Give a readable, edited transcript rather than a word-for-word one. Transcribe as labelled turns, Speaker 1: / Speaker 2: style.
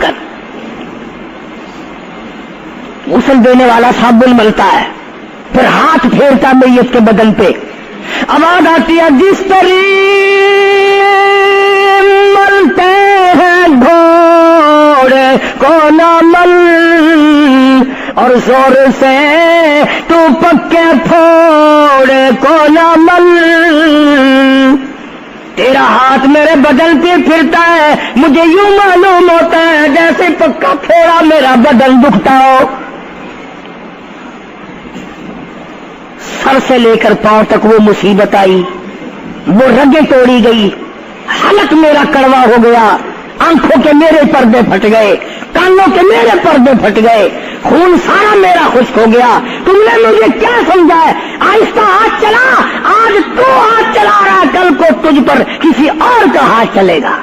Speaker 1: کر غسل دینے والا صابن ملتا ہے، پھر ہاتھ پھیرتا میت کے بدن پہ، آواز آتی ہے جس طرح ملتے ہیں گھوڑے کو نہ مل، اور زور سے تو پکے پھوڑے کو نہ مل، تیرا ہاتھ میرے بدن پہ پھرتا ہے، مجھے یوں معلوم ہوتا ہے جیسے پکا پھوڑا میرا بدن دکھتا ہو۔ سر سے لے کر پاؤں تک وہ مصیبت آئی، وہ رگیں توڑی گئی، حلق میرا کڑوا ہو گیا، آنکھوں کے میرے پردے پھٹ گئے، کانوں کے میرے پردے پھٹ گئے، خون سارا میرا خشک ہو گیا۔ تم نے مجھے کیا سمجھا ہے؟ آہستہ ہاتھ چلا، آج تو ہاتھ چلا رہا، کل کو تجھ پر کسی اور کا ہاتھ چلے گا۔